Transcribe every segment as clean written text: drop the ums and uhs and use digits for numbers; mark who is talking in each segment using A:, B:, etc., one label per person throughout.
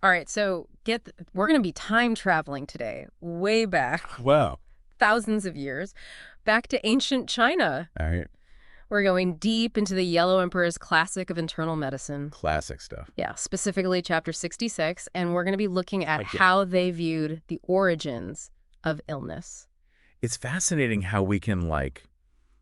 A: All right, so we're going to be time traveling today, way back,
B: Wow.
A: thousands of years, back to ancient China.
B: All right.
A: We're going deep into the Yellow Emperor's classic of internal medicine.
B: Classic stuff.
A: Yeah, specifically chapter 66, and we're going to be looking at
B: Okay.
A: how they viewed the origins of illness.
B: It's fascinating how we can, like,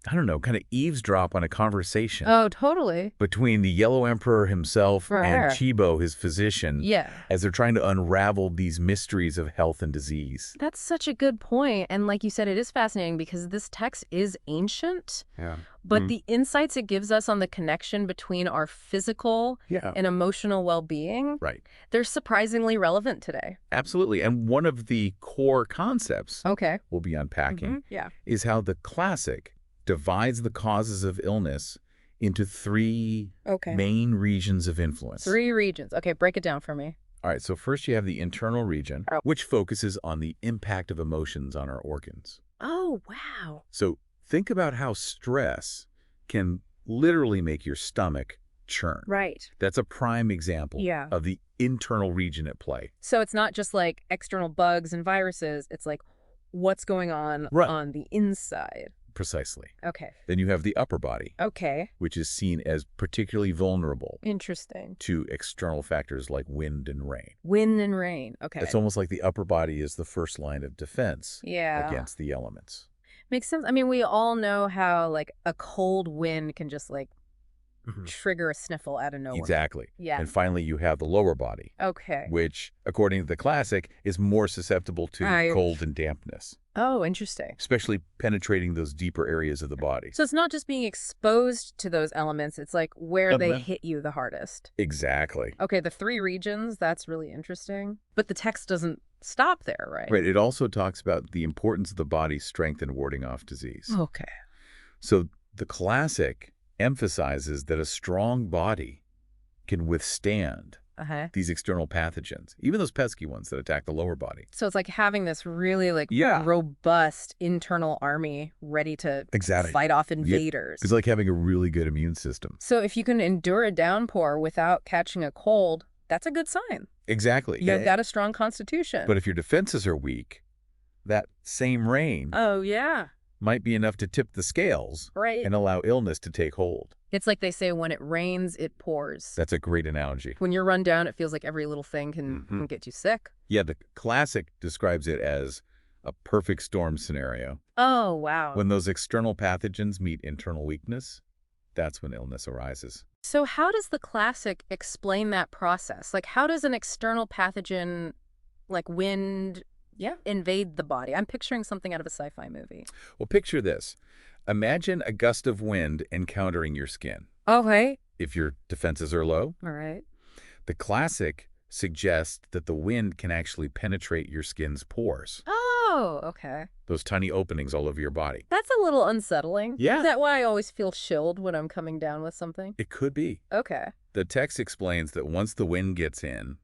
B: I don't know, kind of eavesdrop on a conversation
A: Oh, totally.
B: between the Yellow Emperor himself and
A: Right.
B: Chibo, his physician,
A: Yeah.
B: as they're trying to unravel these mysteries of health and disease.
A: That's such a good point. And like you said, it is fascinating because this text is ancient,
B: Yeah.
A: but the insights it gives us on the connection between our physical
B: Yeah.
A: and emotional well-being,
B: Right.
A: they're surprisingly relevant today.
B: Absolutely. And one of the core concepts
A: Okay.
B: we'll be unpacking
A: Yeah.
B: is how the classic divides the causes of illness into three
A: Okay.
B: main regions of influence.
A: 3 regions. Okay, break it down for me.
B: All right, so first you have the internal region,
A: Oh.
B: which focuses on the impact of emotions on our organs.
A: Oh, wow.
B: So think about how stress can literally make your stomach churn.
A: Right.
B: That's a prime example
A: Yeah.
B: of the internal region at play.
A: So it's not just like external bugs and viruses. It's like what's going on
B: Right.
A: on the inside.
B: Precisely.
A: Okay.
B: Then you have the upper body,
A: Okay.
B: which is seen as particularly vulnerable
A: Interesting.
B: to external factors like wind and rain.
A: Wind and rain. Okay.
B: It's almost like the upper body is the first line of defense
A: Yeah.
B: against the elements.
A: Makes sense. I mean, we all know how like a cold wind can just like trigger a sniffle out of nowhere.
B: Exactly.
A: Yeah.
B: And finally, you have the lower body,
A: Okay.
B: which, according to the classic, is more susceptible to
A: Right.
B: cold and dampness,
A: Oh, interesting.
B: especially penetrating those deeper areas of the body.
A: So it's not just being exposed to those elements, it's like where they
B: Uh-huh.
A: hit you the hardest.
B: Exactly.
A: Okay, the 3 regions, that's really interesting. But the text doesn't stop there, right?
B: Right. It also talks about the importance of the body's strength in warding off disease.
A: Okay.
B: So the classic emphasizes that a strong body can withstand
A: Uh-huh.
B: these external pathogens, even those pesky ones that attack the lower body.
A: So it's like having this really like
B: Yeah.
A: robust internal army ready to
B: Exactly.
A: fight off invaders.
B: It's like having a really good immune system.
A: So if you can endure a downpour without catching a cold, that's a good sign.
B: Exactly.
A: You've got a strong constitution.
B: But if your defenses are weak, that same rain
A: Oh, yeah.
B: might be enough to tip the scales
A: Right.
B: and allow illness to take hold.
A: It's like they say, when it rains, it pours.
B: That's a great analogy.
A: When you're run down, it feels like every little thing can get you sick.
B: Yeah, the classic describes it as a perfect storm scenario.
A: Oh, wow.
B: When those external pathogens meet internal weakness, that's when illness arises.
A: So how does the classic explain that process? Like, how does an external pathogen, like wind, invade the body? I'm picturing something out of a sci-fi movie.
B: Well, picture this. Imagine a gust of wind encountering your skin.
A: Okay.
B: If your defenses are low,
A: All right.
B: the classic suggests that the wind can actually penetrate your skin's pores,
A: Oh, okay.
B: those tiny openings all over your body.
A: That's a little unsettling.
B: Yeah.
A: Is that why I always feel chilled when I'm coming down with something?
B: It could be.
A: Okay.
B: The text explains that once the wind gets in,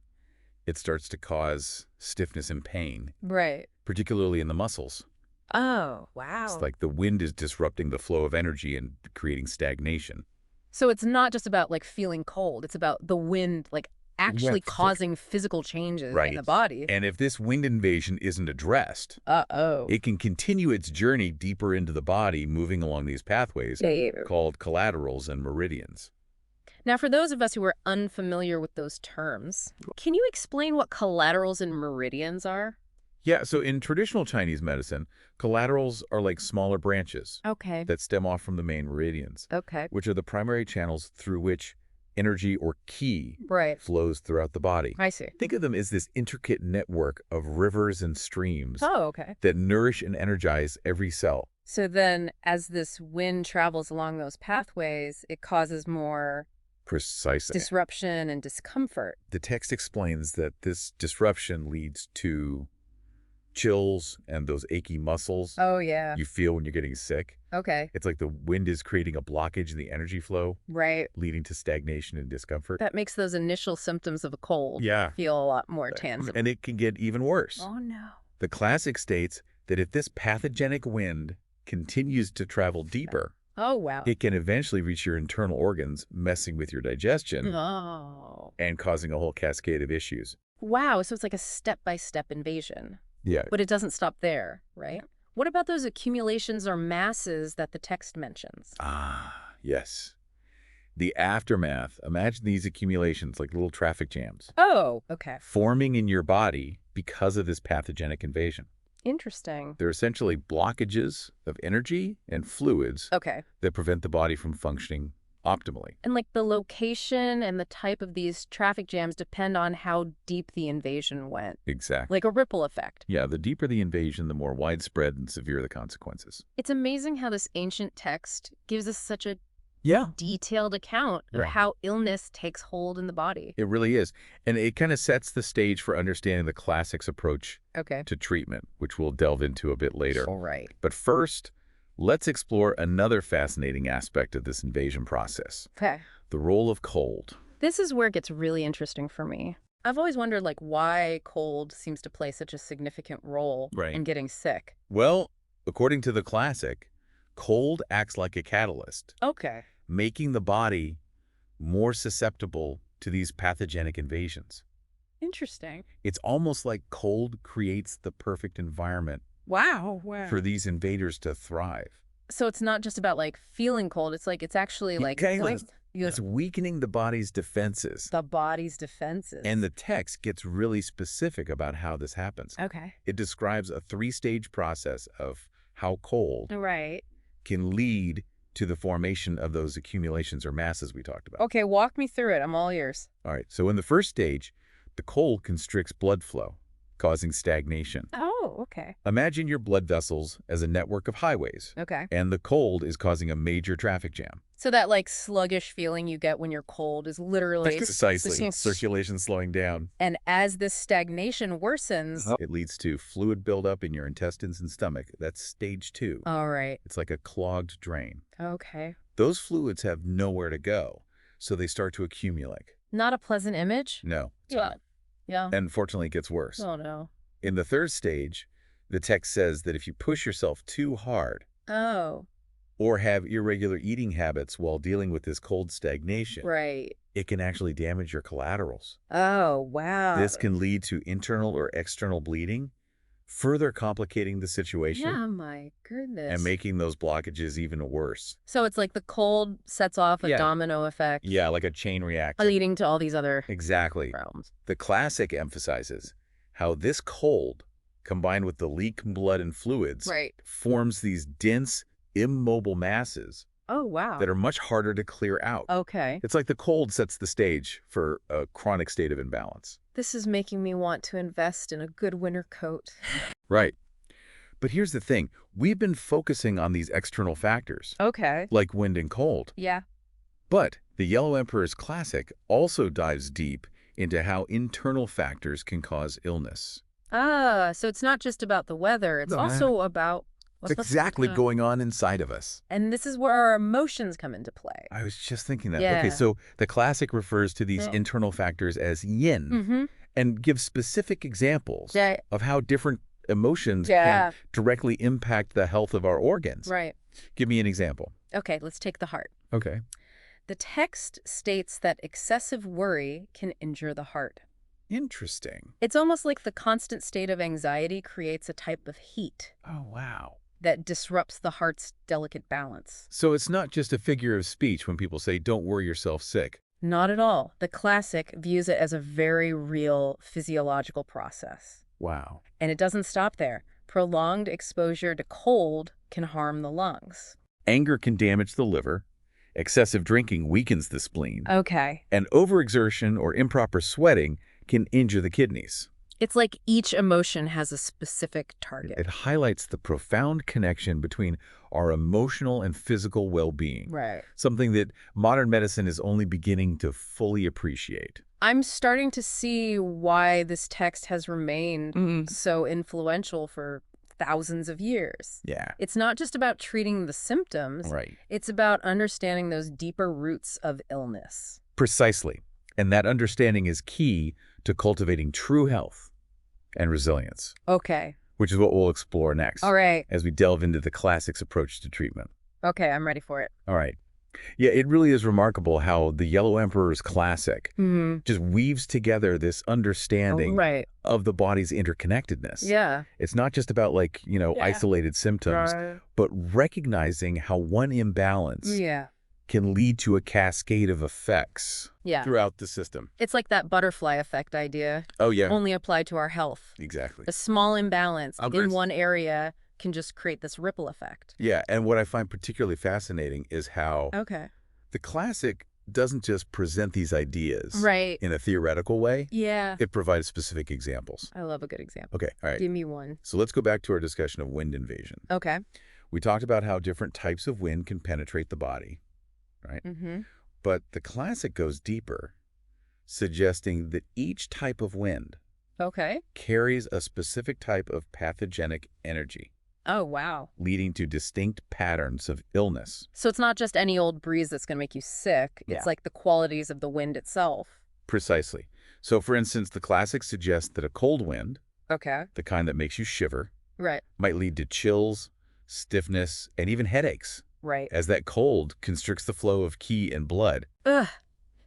B: it starts to cause stiffness and pain,
A: Right.
B: particularly in the muscles.
A: Oh, wow.
B: It's like the wind is disrupting the flow of energy and creating stagnation.
A: So it's not just about like feeling cold. It's about the wind like actually causing physical changes in the body.
B: And if this wind invasion isn't addressed,
A: Uh-oh.
B: it can continue its journey deeper into the body, moving along these pathways called collaterals and meridians.
A: Now, for those of us who are unfamiliar with those terms, can you explain what collaterals and meridians are?
B: Yeah, so in traditional Chinese medicine, collaterals are like smaller branches
A: Okay.
B: that stem off from the main meridians,
A: Okay.
B: which are the primary channels through which energy or qi
A: Right.
B: flows throughout the body.
A: I see.
B: Think of them as this intricate network of rivers and streams
A: Oh, okay.
B: that nourish and energize every cell.
A: So then as this wind travels along those pathways, it causes more
B: Precisely.
A: disruption and discomfort.
B: The text explains that this disruption leads to chills and those achy muscles
A: Oh, yeah.
B: you feel when you're getting sick.
A: Okay.
B: It's like the wind is creating a blockage in the energy flow,
A: Right.
B: leading to stagnation and discomfort.
A: That makes those initial symptoms of a cold
B: Yeah.
A: feel a lot more tangible.
B: And it can get even worse.
A: Oh, no.
B: The classic states that if this pathogenic wind continues to travel deeper,
A: Oh, wow.
B: it can eventually reach your internal organs, messing with your digestion
A: Oh.
B: and causing a whole cascade of issues.
A: Wow, so it's like a step-by-step invasion.
B: Yeah.
A: But it doesn't stop there, right? What about those accumulations or masses that the text mentions?
B: Ah, yes. The aftermath, imagine these accumulations like little traffic jams
A: Oh, okay.
B: forming in your body because of this pathogenic invasion.
A: Interesting.
B: They're essentially blockages of energy and fluids
A: Okay.
B: that prevent the body from functioning optimally.
A: And like the location and the type of these traffic jams depend on how deep the invasion went.
B: Exactly.
A: Like a ripple effect.
B: Yeah, the deeper the invasion, the more widespread and severe the consequences.
A: It's amazing how this ancient text gives us such a
B: Yeah.
A: detailed account of
B: Right.
A: how illness takes hold in the body.
B: It really is. And it kind of sets the stage for understanding the classics approach
A: Okay.
B: to treatment, which we'll delve into a bit later.
A: All right.
B: But first, let's explore another fascinating aspect of this invasion process,
A: Okay.
B: the role of cold.
A: This is where it gets really interesting for me. I've always wondered like why cold seems to play such a significant role
B: Right.
A: in getting sick.
B: Well, according to the classic, cold acts like a catalyst,
A: Okay.
B: making the body more susceptible to these pathogenic invasions.
A: Interesting.
B: It's almost like cold creates the perfect environment
A: Wow.
B: for these invaders to thrive.
A: So it's not just about like feeling cold. It's like it's actually like
B: It's weakening the body's defenses.
A: the body's defenses.
B: And the text gets really specific about how this happens.
A: Okay.
B: It describes a three-stage process of how cold
A: Right.
B: can lead to the formation of those accumulations or masses we talked about.
A: Okay, walk me through it. I'm all ears.
B: All right, so in the first stage, the cold constricts blood flow, causing stagnation.
A: Oh, okay.
B: Imagine your blood vessels as a network of highways,
A: Okay.
B: and the cold is causing a major traffic jam.
A: So that like sluggish feeling you get when you're cold is literally
B: Precisely. Circulation slowing down.
A: And as this stagnation worsens,
B: It leads to fluid buildup in your intestines and stomach. That's stage 2.
A: all right.
B: It's like a clogged drain.
A: Okay.
B: Those fluids have nowhere to go, so they start to accumulate.
A: Not a pleasant image?
B: No.
A: Yeah. Yeah.
B: And fortunately, it gets worse.
A: Oh no.
B: In the third stage, the text says that if you push yourself too hard
A: Oh,
B: or have irregular eating habits while dealing with this cold stagnation,
A: right.
B: it can actually damage your collaterals.
A: Oh, wow.
B: This can lead to internal or external bleeding, further complicating the situation
A: Yeah, my goodness.
B: and making those blockages even worse.
A: So it's like the cold sets off a
B: Yeah.
A: domino effect,
B: Yeah, like a chain reaction.
A: leading to all these other
B: Exactly.
A: problems.
B: The classic emphasizes how this cold, combined with the leak in blood and fluids,
A: Right.
B: forms these dense, immobile masses
A: Oh, wow.
B: that are much harder to clear out.
A: Okay.
B: It's like the cold sets the stage for a chronic state of imbalance.
A: This is making me want to invest in a good winter coat.
B: Right. But here's the thing. We've been focusing on these external factors,
A: Okay.
B: like wind and cold.
A: Yeah.
B: But the Yellow Emperor's Classic also dives deep into how internal factors can cause illness.
A: Ah, so it's not just about the weather. It's
B: No.
A: also about
B: It's exactly going on inside of us.
A: And this is where our emotions come into play.
B: I was just thinking that.
A: Yeah.
B: Okay, so the classic refers to these
A: Yeah.
B: internal factors as yin
A: Mm-hmm.
B: and gives specific examples
A: Yeah.
B: of how different emotions
A: Yeah.
B: can directly impact the health of our organs.
A: Right.
B: Give me an example.
A: Okay, let's take the heart.
B: Okay.
A: The text states that excessive worry can injure the heart.
B: Interesting.
A: It's almost like the constant state of anxiety creates a type of heat
B: Oh, wow.
A: that disrupts the heart's delicate balance.
B: So it's not just a figure of speech when people say, don't worry yourself sick.
A: Not at all. The classic views it as a very real physiological process.
B: Wow.
A: And it doesn't stop there. Prolonged exposure to cold can harm the lungs.
B: Anger can damage the liver. Excessive drinking weakens the spleen.
A: Okay.
B: And overexertion or improper sweating can injure the kidneys.
A: It's like each emotion has a specific target.
B: It highlights the profound connection between our emotional and physical well-being,
A: Right.
B: something that modern medicine is only beginning to fully appreciate.
A: I'm starting to see why this text has remained so influential for thousands of years.
B: Yeah,
A: It's not just about treating the symptoms.
B: right.
A: It's about understanding those deeper roots of illness.
B: Precisely. And that understanding is key to cultivating true health and resilience,
A: Okay.
B: which is what we'll explore next
A: All right.
B: as we delve into the classics approach to treatment.
A: Okay, I'm ready for it.
B: All right. Yeah, it really is remarkable how the Yellow Emperor's classic
A: Hmm.
B: just weaves together this
A: Oh,
B: understanding
A: right.
B: of the body's interconnectedness.
A: Yeah.
B: It's not just about like,
A: Yeah.
B: isolated symptoms,
A: Right.
B: but recognizing how one imbalance
A: Yeah.
B: can lead to a cascade of effects
A: Yeah.
B: throughout the system.
A: It's like that butterfly effect idea,
B: Oh, yeah,
A: only applied to our health.
B: exactly.
A: A small imbalance
B: Oh,
A: in
B: great.
A: one area can just create this ripple effect.
B: Yeah, and what I find particularly fascinating is how
A: Okay.
B: the classic doesn't just present these ideas
A: Right.
B: in a theoretical way.
A: Yeah.
B: It provides specific examples.
A: I love a good example.
B: Okay, all right.
A: Give me one.
B: So let's go back to our discussion of wind invasion.
A: Okay.
B: We talked about how different types of wind can penetrate the body, right?
A: Mm-hmm.
B: But the classic goes deeper, suggesting that each type of wind
A: Okay.
B: carries a specific type of pathogenic energy,
A: Oh, wow.
B: leading to distinct patterns of illness.
A: So it's not just any old breeze that's going to make you sick.
B: Yeah.
A: It's like the qualities of the wind itself.
B: Precisely. So, for instance, the classic suggests that a cold wind,
A: Okay.
B: the kind that makes you shiver,
A: Right.
B: might lead to chills, stiffness, and even headaches,
A: Right.
B: as that cold constricts the flow of qi and blood.
A: Ugh.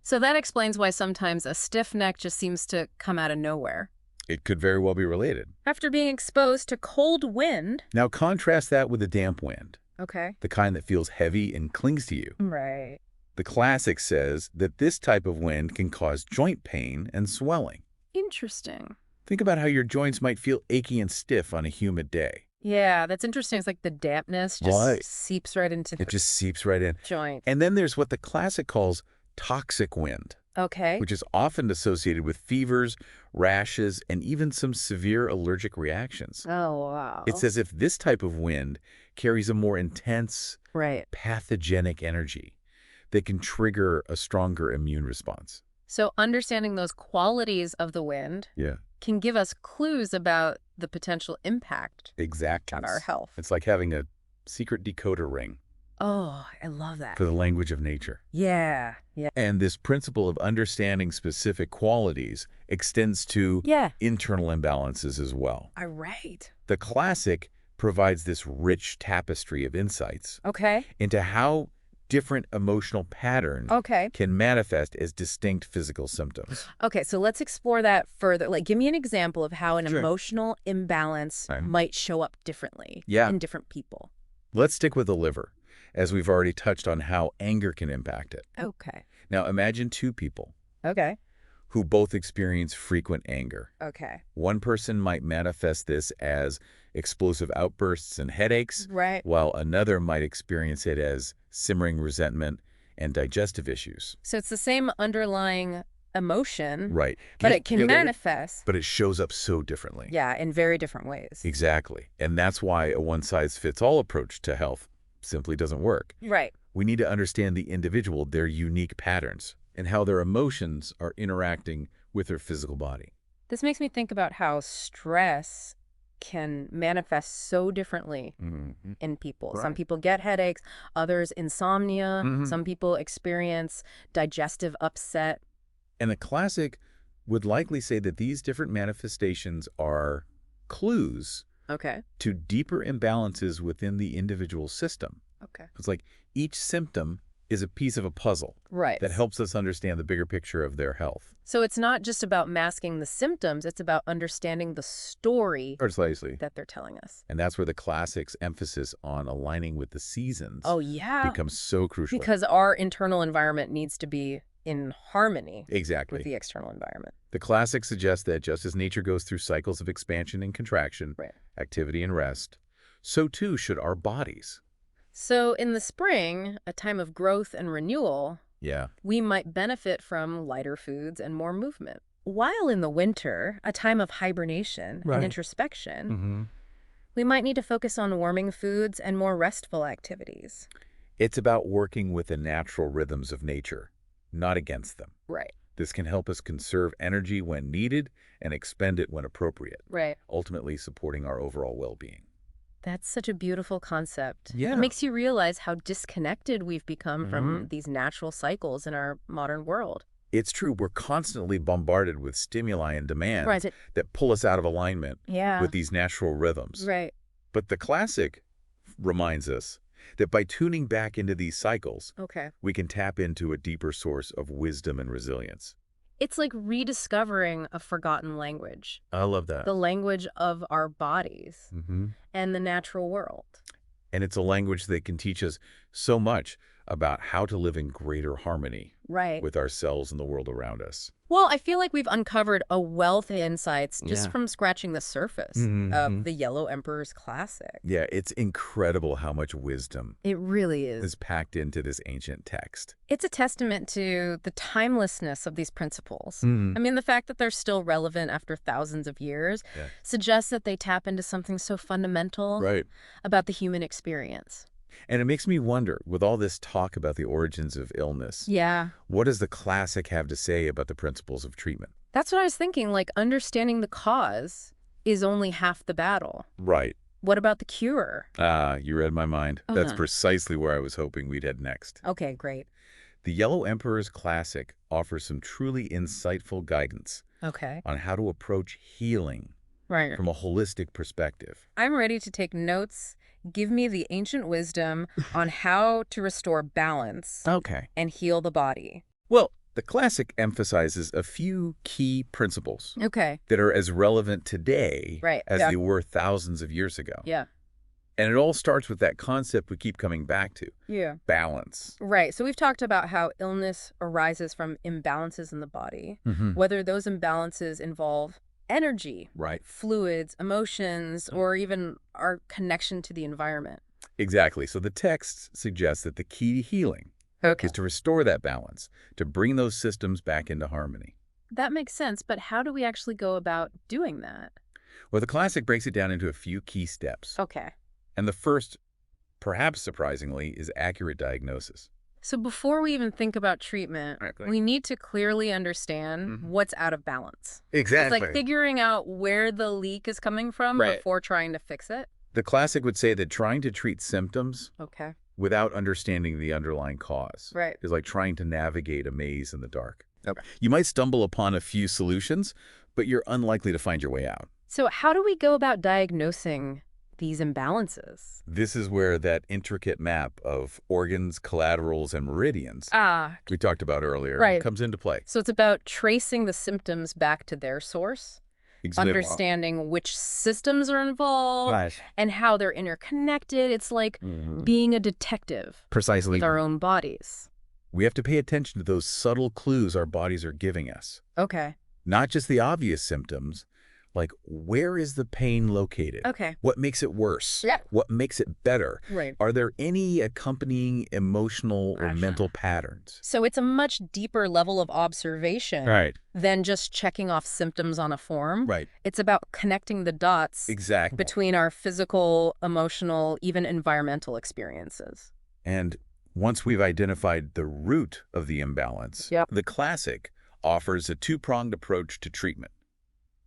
A: So that explains why sometimes a stiff neck just seems to come out of nowhere.
B: It could very well be related.
A: After being exposed to cold wind.
B: Now contrast that with a damp wind,
A: Okay.
B: the kind that feels heavy and clings to you.
A: Right.
B: The classic says that this type of wind can cause joint pain and swelling.
A: Interesting.
B: Think about how your joints might feel achy and stiff on a humid day.
A: Yeah, that's interesting. It's like the dampness just
B: Right.
A: seeps right into the
B: It just seeps right in.
A: joint.
B: And then there's what the classic calls toxic wind,
A: Okay.
B: which is often associated with fevers, rashes, and even some severe allergic reactions.
A: Oh, wow.
B: It's as if this type of wind carries a more intense,
A: Right.
B: pathogenic energy that can trigger a stronger immune response.
A: So understanding those qualities of the wind
B: Yeah,
A: can give us clues about the potential impact
B: exactly.
A: on our health.
B: It's like having a secret decoder ring
A: Oh, I love that.
B: for the language of nature.
A: Yeah. Yeah.
B: And this principle of understanding specific qualities extends to
A: Yeah.
B: internal imbalances as well.
A: All right.
B: The classic provides this rich tapestry of insights
A: Okay.
B: into how different emotional patterns
A: Okay.
B: can manifest as distinct physical symptoms.
A: Okay, so let's explore that further. Like, give me an example of how an
B: Sure.
A: emotional imbalance
B: Right.
A: might show up differently
B: Yeah.
A: in different people.
B: Let's stick with the liver, as we've already touched on how anger can impact it.
A: Okay.
B: Now imagine two people
A: Okay.
B: who both experience frequent anger.
A: Okay.
B: One person might manifest this as explosive outbursts and headaches,
A: Right.
B: while another might experience it as simmering resentment and digestive issues.
A: So it's the same underlying emotion,
B: Right.
A: but it can
B: Yeah,
A: manifest,
B: but it shows up so differently.
A: yeah, in very different ways.
B: Exactly. And that's why a one-size-fits-all approach to health simply doesn't work.
A: Right.
B: We need to understand the individual, their unique patterns, and how their emotions are interacting with their physical body.
A: This makes me think about how stress can manifest so differently
B: Mm-hmm.
A: in people.
B: Right.
A: Some people get headaches, others insomnia,
B: Mhm.
A: some people experience digestive upset.
B: And the classic would likely say that these different manifestations are clues
A: Okay.
B: to deeper imbalances within the individual system.
A: Okay.
B: It's like each symptom is a piece of a puzzle
A: Right.
B: that helps us understand the bigger picture of their health.
A: So it's not just about masking the symptoms, it's about understanding the story
B: Precisely.
A: that they're telling us.
B: And that's where the classic's emphasis on aligning with the seasons
A: Oh, yeah.
B: becomes so crucial.
A: Because our internal environment needs to be in harmony
B: Exactly.
A: with the external environment.
B: The classic suggests that just as nature goes through cycles of expansion and contraction,
A: Right.
B: activity and rest, so too should our bodies.
A: So in the spring, a time of growth and renewal,
B: Yeah.
A: we might benefit from lighter foods and more movement. While in the winter, a time of hibernation
B: Right.
A: and introspection,
B: Mm-hmm.
A: we might need to focus on warming foods and more restful activities.
B: It's about working with the natural rhythms of nature, not against them.
A: Right.
B: This can help us conserve energy when needed and expend it when appropriate,
A: Right.
B: ultimately supporting our overall well-being.
A: That's such a beautiful concept.
B: Yeah.
A: It makes you realize how disconnected we've become from
B: Mhm.
A: these natural cycles in our modern world.
B: It's true, we're constantly bombarded with stimuli and demands
A: Right.
B: that pull us out of alignment
A: Yeah.
B: with these natural rhythms.
A: Right.
B: But the classic reminds us That by tuning back into these cycles,
A: Okay.
B: we can tap into a deeper source of wisdom and resilience.
A: It's like rediscovering a forgotten language,
B: I love that.
A: the language of our bodies
B: hmm
A: and the natural world.
B: And it's a language that can teach us so much about how to live in greater harmony
A: Right.
B: with ourselves and the world around us.
A: Well, I feel like we've uncovered a wealth of insights just
B: Yeah.
A: from scratching the surface of the Yellow Emperor's classic.
B: Yeah, it's incredible how much wisdom
A: It really is.
B: is packed into this ancient text.
A: It's a testament to the timelessness of these principles.
B: Mhm.
A: I mean, the fact that they're still relevant after thousands of years
B: Yeah.
A: suggests that they tap into something so fundamental
B: Right.
A: about the human experience.
B: And it makes me wonder, with all this talk about the origins of illness,
A: Yeah.
B: what does the classic have to say about the principles of treatment?
A: That's what I was thinking. Like, understanding the cause is only half the battle.
B: Right.
A: What about the cure?
B: Ah, you read my mind. That's
A: Uh-huh.
B: precisely where I was hoping we'd head next.
A: Okay, great.
B: The Yellow Emperor's Classic offers some truly insightful guidance
A: Okay.
B: on how to approach healing
A: Right.
B: from a holistic perspective.
A: I'm ready to take notes. Give me the ancient wisdom on how to restore balance
B: Okay.
A: and heal the body.
B: Well, the Classic emphasizes a few key principles
A: Okay.
B: that are as relevant today
A: Right.
B: as
A: Yeah.
B: they were thousands of years ago.
A: Yeah.
B: And it all starts with that concept we keep coming back to,
A: Yeah.
B: balance.
A: Right. So we've talked about how illness arises from imbalances in the body, whether those imbalances involve energy,
B: Right.
A: fluids, emotions, or even our connection to the environment.
B: Exactly. So the text suggests that the key to healing
A: Okay.
B: is to restore that balance, to bring those systems back into harmony.
A: That makes sense, but how do we actually go about doing that?
B: Well, the Classic breaks it down into a few key steps.
A: Okay.
B: And the first, perhaps surprisingly, is accurate diagnosis.
A: So before we even think about treatment,
B: Exactly.
A: we need to clearly understand what's out of balance.
B: Exactly.
A: It's like figuring out where the leak is coming from
B: Right.
A: before trying to fix it.
B: The Classic would say that trying to treat symptoms
A: Okay.
B: without understanding the underlying cause
A: Right.
B: is like trying to navigate a maze in the dark.
A: Okay.
B: You might stumble upon a few solutions, but you're unlikely to find your way out.
A: So how do we go about diagnosing these imbalances?
B: This is where that intricate map of organs, collaterals, and meridians we talked about earlier
A: Right.
B: comes into play.
A: So it's about tracing the symptoms back to their source,
B: Exactly.
A: understanding which systems are involved,
B: Right.
A: and how they're interconnected. It's like being a detective
B: Precisely.
A: with our own bodies.
B: We have to pay attention to those subtle clues our bodies are giving us.
A: Okay.
B: Not just the obvious symptoms, like where is the pain located?
A: Okay.
B: What makes it worse?
A: Yeah.
B: What makes it better?
A: Right.
B: Are there any accompanying emotional or
A: Gotcha.
B: mental patterns?
A: So it's a much deeper level of observation
B: Right.
A: than just checking off symptoms on a form.
B: Right.
A: It's about connecting the dots
B: Exactly.
A: between our physical, emotional, even environmental experiences.
B: And once we've identified the root of the imbalance,
A: Yep.
B: the Classic offers a two-pronged approach to treatment: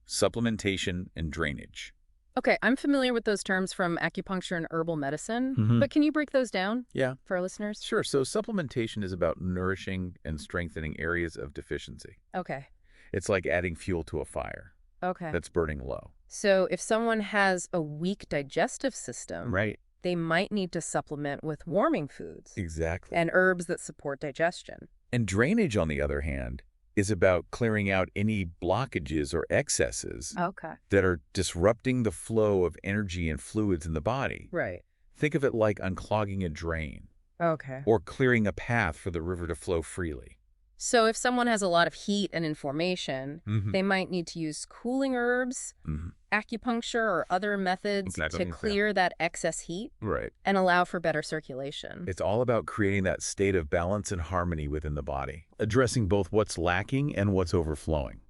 B: supplementation and drainage.
A: Okay, I'm familiar with those terms from acupuncture and herbal medicine,
B: Mhm.
A: but can you break those down
B: Yeah.
A: for our listeners?
B: Sure. So supplementation is about nourishing and strengthening areas of deficiency.
A: Okay.
B: It's like adding fuel to a fire
A: Okay.
B: that's burning low.
A: So if someone has a weak digestive system,
B: Right.
A: they might need to supplement with warming foods
B: Exactly.
A: and herbs that support digestion.
B: And drainage, on the other hand, is about clearing out any blockages or excesses
A: Okay.
B: that are disrupting the flow of energy and fluids in the body.
A: Right.
B: Think of it like unclogging a drain
A: Okay.
B: or clearing a path for the river to flow freely.
A: So if someone has a lot of heat and inflammation,
B: Mhm.
A: they might need to use cooling herbs,
B: Mhm.
A: acupuncture, or other methods
B: Exactly,
A: to
B: yeah.
A: clear that excess heat
B: Right.
A: and allow for better circulation.
B: It's all about creating that state of balance and harmony within the body, addressing both what's lacking and what's overflowing.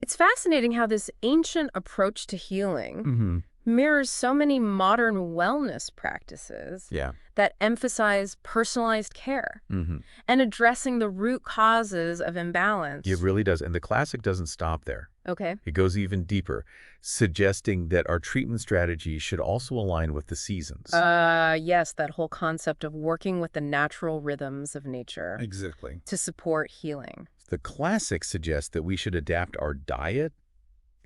A: It's fascinating how this ancient approach to healing mirrors so many modern wellness practices
B: Yeah.
A: that emphasize personalized care and addressing the root causes of imbalance.
B: It really does. And the Classic doesn't stop there.
A: Okay.
B: It goes even deeper, suggesting that our treatment strategy should also align with the seasons.
A: Yes, that whole concept of working with the natural rhythms of nature
B: Exactly.
A: to support healing.
B: The Classic suggests that we should adapt our diet,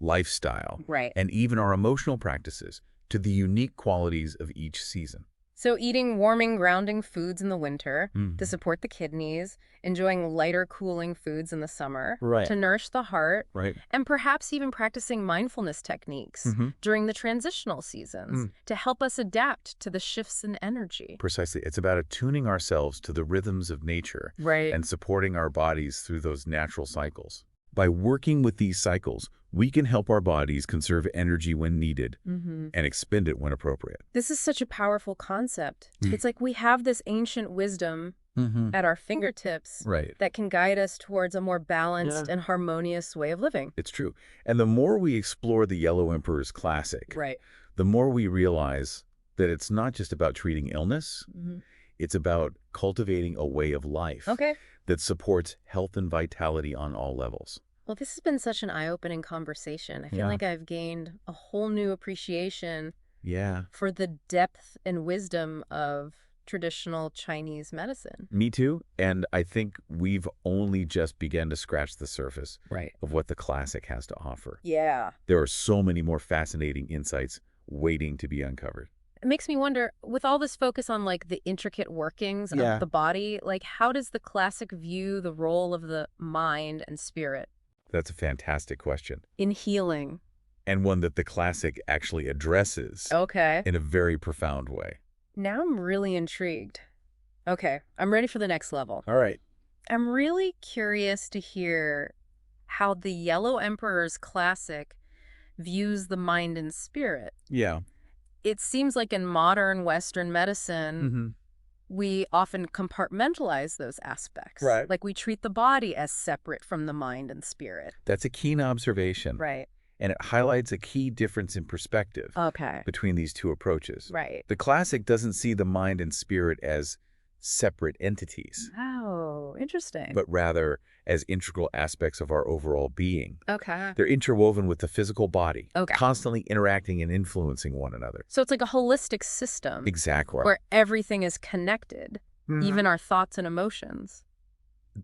B: lifestyle,
A: Right.
B: and even our emotional practices to the unique qualities of each season.
A: So eating warming, grounding foods in the winter to
B: Mm.
A: support the kidneys, enjoying lighter, cooling foods in the summer
B: Right.
A: to nourish the heart,
B: Right.
A: and perhaps even practicing mindfulness techniques
B: Mm-hmm.
A: during the transitional seasons to help us adapt to the shifts in energy.
B: Precisely. It's about attuning ourselves to the rhythms of nature
A: Right.
B: and supporting our bodies through those natural cycles. By working with these cycles, we can help our bodies conserve energy when needed and expend it when appropriate.
A: This is such a powerful concept. It's like we have this ancient wisdom
B: Mm-hmm.
A: at our fingertips
B: Right.
A: that can guide us towards a more balanced
B: Yeah.
A: and harmonious way of living.
B: It's true. And the more we explore the Yellow Emperor's classic,
A: Right.
B: the more we realize that it's not just about treating illness, it's about cultivating a way of life
A: Okay.
B: that supports health and vitality on all levels.
A: Well, this has been such an eye-opening conversation. I feel
B: Yeah.
A: like I've gained a whole new appreciation
B: Yeah.
A: for the depth and wisdom of traditional Chinese medicine.
B: Me too. And I think we've only just begun to scratch the surface
A: Right.
B: of what the classic has to offer.
A: Yeah.
B: There are so many more fascinating insights waiting to be uncovered.
A: It makes me wonder, with all this focus on like the intricate workings
B: Yeah.
A: of the body, like how does the classic view the role of the mind and spirit
B: That's a fantastic question,
A: in healing?
B: and one that the classic actually addresses
A: Okay.
B: in a very profound way.
A: Now I'm really intrigued. Okay, I'm ready for the next level.
B: All right.
A: I'm really curious to hear how the Yellow Emperor's classic views the mind and spirit.
B: Yeah.
A: It seems like in modern Western medicine,
B: Mm-hmm.
A: we often compartmentalize those aspects.
B: Right.
A: Like we treat the body as separate from the mind and spirit.
B: That's a keen observation,
A: Right.
B: and it highlights a key difference in perspective
A: Okay.
B: between these two approaches.
A: Right.
B: The classic doesn't see the mind and spirit as separate entities,
A: Oh, interesting.
B: but rather as integral aspects of our overall being.
A: Okay.
B: They're interwoven with the physical body,
A: Okay.
B: constantly interacting and influencing one another.
A: So it's like a holistic system
B: Exactly.
A: where everything is connected, even our thoughts and emotions.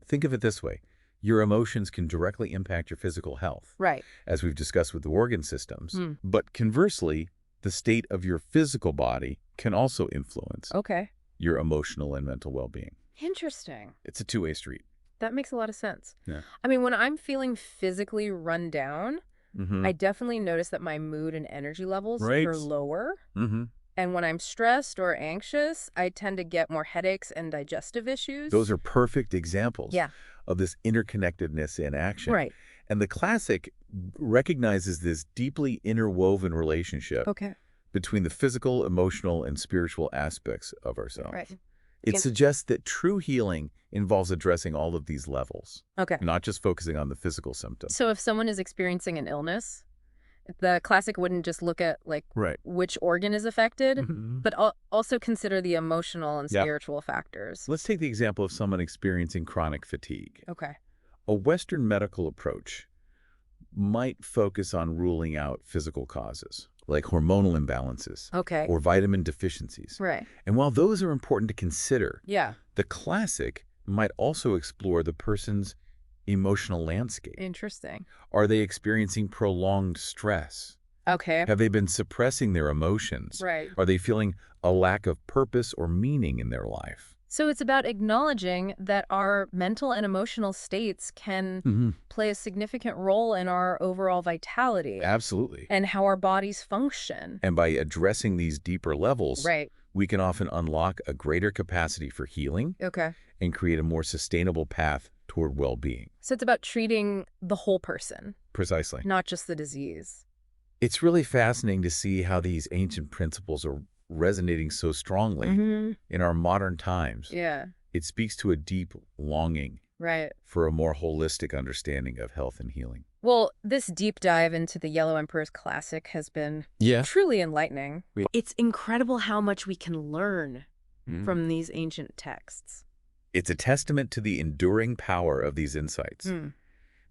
B: Think of it this way. Your emotions can directly impact your physical health,
A: Right.
B: as we've discussed with the organ systems.
A: Hmm.
B: But conversely, the state of your physical body can also influence
A: Okay.
B: your emotional and mental well-being.
A: Interesting.
B: It's a two-way street.
A: That makes a lot of sense.
B: Yeah.
A: I mean, when I'm feeling physically run down,
B: Mm-hmm.
A: I definitely notice that my mood and energy levels
B: Right.
A: are lower.
B: Mm-hmm.
A: And when I'm stressed or anxious, I tend to get more headaches and digestive issues.
B: Those are perfect examples
A: Yeah.
B: of this interconnectedness in action.
A: Right.
B: And the classic recognizes this deeply interwoven relationship
A: Okay.
B: between the physical, emotional, and spiritual aspects of ourselves.
A: Right.
B: It
A: Again-
B: suggests that true healing involves addressing all of these levels,
A: Okay.
B: not just focusing on the physical symptoms.
A: So if someone is experiencing an illness, the classic wouldn't just look at like
B: Right.
A: which organ is affected,
B: Mhm.
A: but also consider the emotional and
B: Yeah.
A: spiritual factors.
B: Let's take the example of someone experiencing chronic fatigue.
A: Okay.
B: A Western medical approach might focus on ruling out physical causes, like hormonal imbalances
A: Okay.
B: or vitamin deficiencies.
A: Right.
B: And while those are important to consider,
A: Yeah.
B: the classic might also explore the person's emotional landscape.
A: Interesting.
B: Are they experiencing prolonged stress?
A: Okay.
B: Have they been suppressing their emotions?
A: Right.
B: Are they feeling a lack of purpose or meaning in their life?
A: So it's about acknowledging that our mental and emotional states can play a significant role in our overall vitality
B: Absolutely.
A: and how our bodies function.
B: And by addressing these deeper levels,
A: Right.
B: we can often unlock a greater capacity for healing
A: Okay.
B: and create a more sustainable path toward well-being.
A: So it's about treating the whole person,
B: Precisely.
A: not just the disease.
B: It's really fascinating to see how these ancient principles are resonating so strongly in our modern times.
A: Yeah.
B: It speaks to a deep longing
A: Right.
B: for a more holistic understanding of health and healing.
A: Well, this deep dive into the Yellow Emperor's classic has been
B: Yeah.
A: truly enlightening.
B: Yeah.
A: It's incredible how much we can learn
B: From
A: from these ancient texts.
B: It's a testament to the enduring power of these insights.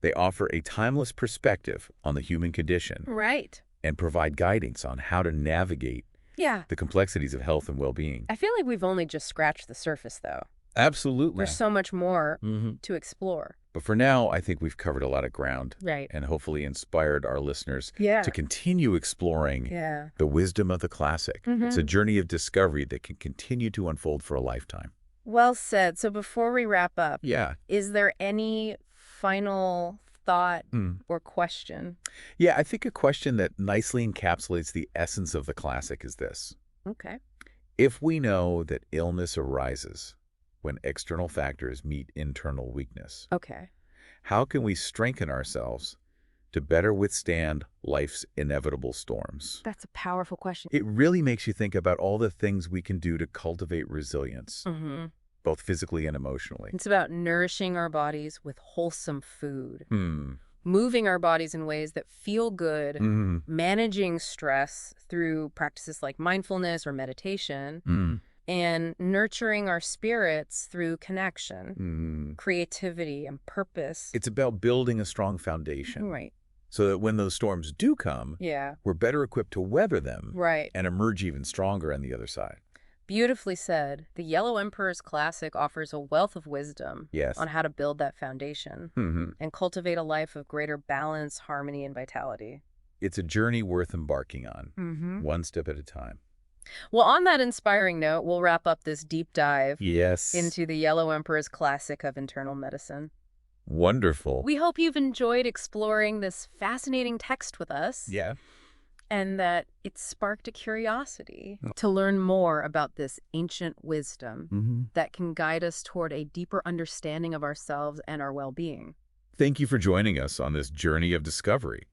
B: They offer a timeless perspective on the human condition
A: Right.
B: and provide guidance on how to navigate
A: Yeah.
B: the complexities of health and well-being.
A: I feel like we've only just scratched the surface, though.
B: Absolutely.
A: There's so much more
B: hmm
A: to explore.
B: But for now, I think we've covered a lot of ground
A: Right.
B: and hopefully inspired our listeners
A: Yeah.
B: to continue exploring
A: Yeah.
B: the wisdom of the classic. It's a
A: Mhm.
B: journey of discovery that can continue to unfold for a lifetime.
A: Well said. So before we wrap up,
B: Yeah.
A: is there any final thought
B: Mm.
A: or question?
B: Yeah, I think a question that nicely encapsulates the essence of the classic is this.
A: Okay.
B: If we know that illness arises when external factors meet internal weakness,
A: Okay.
B: how can we strengthen ourselves to better withstand life's inevitable storms?
A: That's a powerful question.
B: It really makes you think about all the things we can do to cultivate resilience,
A: Mm-hmm.
B: both physically and emotionally.
A: It's about nourishing our bodies with wholesome food,
B: Hmm.
A: moving our bodies in ways that feel good,
B: Mm.
A: managing stress through practices like mindfulness or meditation,
B: Mm.
A: and nurturing our spirits through connection,
B: Mm.
A: creativity, and purpose.
B: It's about building a strong foundation
A: Right.
B: so that when those storms do come,
A: Yeah.
B: we're better equipped to weather them
A: Right.
B: and emerge even stronger on the other side.
A: Beautifully said. The Yellow Emperor's Classic offers a wealth of wisdom
B: Yes.
A: on how to build that foundation and cultivate a life of greater balance, harmony, and vitality.
B: It's a journey worth embarking on,
A: Mm-hmm.
B: one step at a time.
A: Well, on that inspiring note, we'll wrap up this deep dive
B: Yes.
A: into the Yellow Emperor's Classic of Internal Medicine.
B: Wonderful.
A: We hope you've enjoyed exploring this fascinating text with us
B: Yeah.
A: and that it sparked a curiosity to learn more about this ancient wisdom that can guide us toward a deeper understanding of ourselves and our well-being.
B: Thank you for joining us on this journey of discovery.